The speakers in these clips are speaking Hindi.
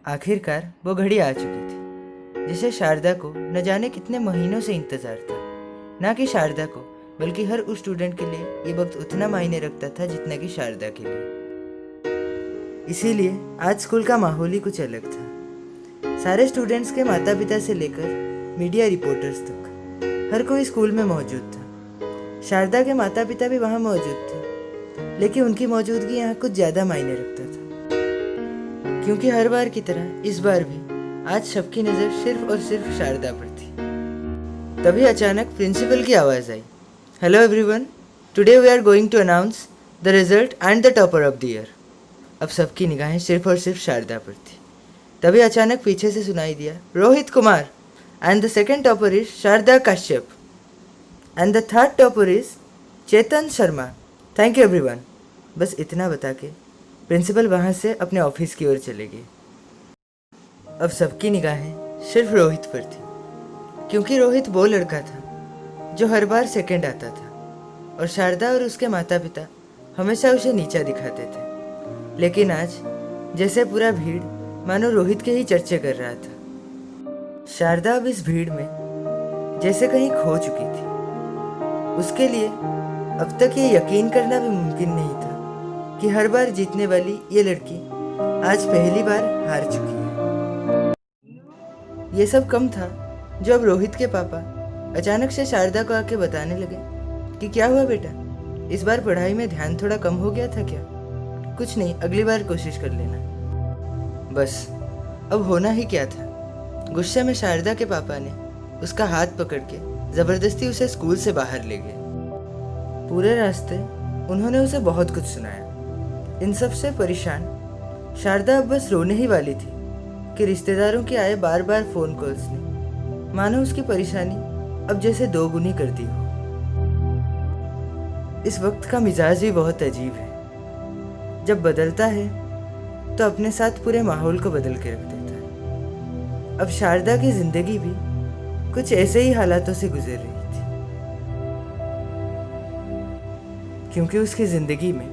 आखिरकार वो घड़ी आ चुकी थी जिसे शारदा को न जाने कितने महीनों से इंतजार था। ना कि शारदा को, बल्कि हर उस स्टूडेंट के लिए ये वक्त उतना मायने रखता था जितना कि शारदा के लिए। इसीलिए आज स्कूल का माहौल ही कुछ अलग था। सारे स्टूडेंट्स के माता पिता से लेकर मीडिया रिपोर्टर्स तक हर कोई स्कूल में मौजूद था। शारदा के माता पिता भी वहाँ मौजूद थे, लेकिन उनकी मौजूदगी यहाँ कुछ ज़्यादा मायने रखता था, क्योंकि हर बार की तरह इस बार भी आज सबकी नज़र सिर्फ और सिर्फ शारदा पर थी। तभी अचानक प्रिंसिपल की आवाज़ आई, hello everyone, today we are going to announce the result and the topper of the year. अब सबकी निगाहें सिर्फ और सिर्फ शारदा पर थी। तभी अचानक पीछे से सुनाई दिया, Rohit Kumar, and the second topper is Sharda Kashyap, and the third topper is Chetan Sharma. Thank you everyone. बस इतना बता के प्रिंसिपल वहाँ से अपने ऑफिस की ओर चले गए। अब सबकी निगाहें सिर्फ रोहित पर थी, क्योंकि रोहित वो लड़का था जो हर बार सेकंड आता था और शारदा और उसके माता पिता हमेशा उसे नीचा दिखाते थे। लेकिन आज जैसे पूरा भीड़ मानो रोहित के ही चर्चे कर रहा था। शारदा अब इस भीड़ में जैसे कहीं खो चुकी थी। उसके लिए अब तक ये यकीन करना भी मुमकिन नहीं था कि हर बार जीतने वाली ये लड़की आज पहली बार हार चुकी है। ये सब कम था जो अब रोहित के पापा अचानक से शारदा को आके बताने लगे कि क्या हुआ बेटा, इस बार पढ़ाई में ध्यान थोड़ा कम हो गया था क्या? कुछ नहीं, अगली बार कोशिश कर लेना। बस अब होना ही क्या था। गुस्से में शारदा के पापा ने उसका हाथ पकड़ के जबरदस्ती उसे स्कूल से बाहर ले गए। पूरे रास्ते उन्होंने उसे बहुत कुछ सुनाया। इन सब से परेशान शारदा अब बस रोने ही वाली थी कि रिश्तेदारों के आए बार बार फ़ोन कॉल्स ने मानो उसकी परेशानी अब जैसे दोगुनी कर दी हो। इस वक्त का मिजाज भी बहुत अजीब है। जब बदलता है तो अपने साथ पूरे माहौल को बदल के रख देता है। अब शारदा की ज़िंदगी भी कुछ ऐसे ही हालातों से गुजर रही थी, क्योंकि उसकी ज़िंदगी में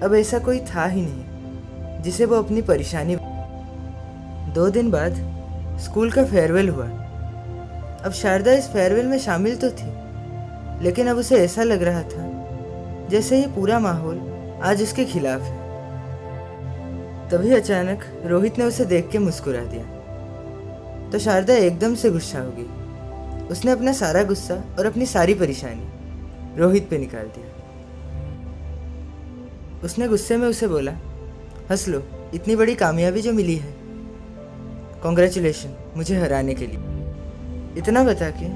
अब ऐसा कोई था ही नहीं जिसे वो अपनी परेशानी। 2 दिन बाद स्कूल का फेयरवेल हुआ। अब शारदा इस फेयरवेल में शामिल तो थी, लेकिन अब उसे ऐसा लग रहा था जैसे ये पूरा माहौल आज उसके खिलाफ है। तभी अचानक रोहित ने उसे देख के मुस्कुरा दिया तो शारदा एकदम से गुस्सा हो गई। उसने अपना सारा गुस्सा और अपनी सारी परेशानी रोहित पे निकाल दिया। उसने गुस्से में उसे बोला, हंस लो, इतनी बड़ी कामयाबी जो मिली है, कॉन्ग्रेचुलेशन मुझे हराने के लिए। इतना बता के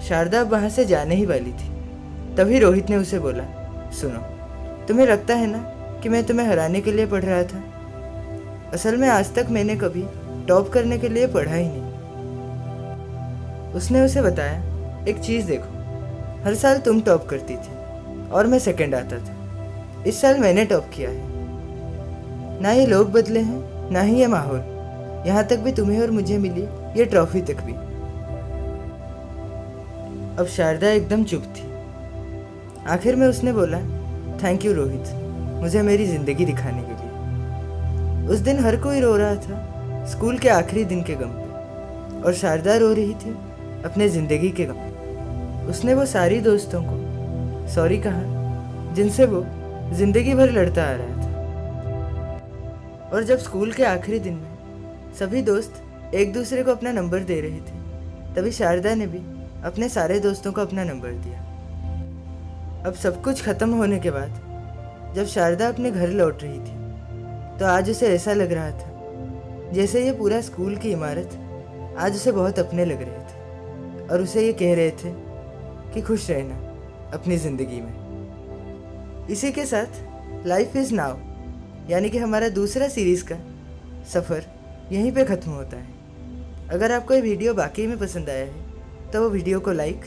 शारदा अब वहाँ से जाने ही वाली थी। तभी रोहित ने उसे बोला, सुनो, तुम्हें लगता है ना कि मैं तुम्हें हराने के लिए पढ़ रहा था? असल में आज तक मैंने कभी टॉप करने के लिए पढ़ा ही नहीं। उसने उसे बताया, एक चीज़ देखो, हर साल तुम टॉप करती थी और मैं सेकंड आता था। इस साल मैंने टॉप किया है। ना ये लोग बदले हैं, ना ही ये माहौल, यहाँ तक भी तुम्हें और मुझे मिली ये ट्रॉफी तक भी। अब शारदा एकदम चुप थी। आखिर में उसने बोला, थैंक यू रोहित, मुझे मेरी ज़िंदगी दिखाने के लिए। उस दिन हर कोई रो रहा था स्कूल के आखिरी दिन के गम पे, और शारदा रो रही थी अपने ज़िंदगी के गम। उसने वो सारी दोस्तों को सॉरी कहा जिनसे वो ज़िंदगी भर लड़ता आ रहा था। और जब स्कूल के आखिरी दिन में सभी दोस्त एक दूसरे को अपना नंबर दे रहे थे, तभी शारदा ने भी अपने सारे दोस्तों को अपना नंबर दिया। अब सब कुछ ख़त्म होने के बाद जब शारदा अपने घर लौट रही थी, तो आज उसे ऐसा लग रहा था जैसे ये पूरा स्कूल की इमारत आज उसे बहुत अपने लग रहे थे और उसे ये कह रहे थे कि खुश रहना अपनी ज़िंदगी में। इसी के साथ लाइफ इज़ नाउ यानी कि हमारा दूसरा सीरीज़ का सफ़र यहीं पे ख़त्म होता है। अगर आपको ये वीडियो वाकई में पसंद आया है तो वो वीडियो को लाइक,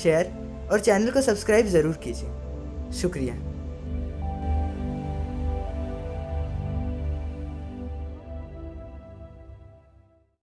शेयर और चैनल को सब्सक्राइब ज़रूर कीजिए। शुक्रिया।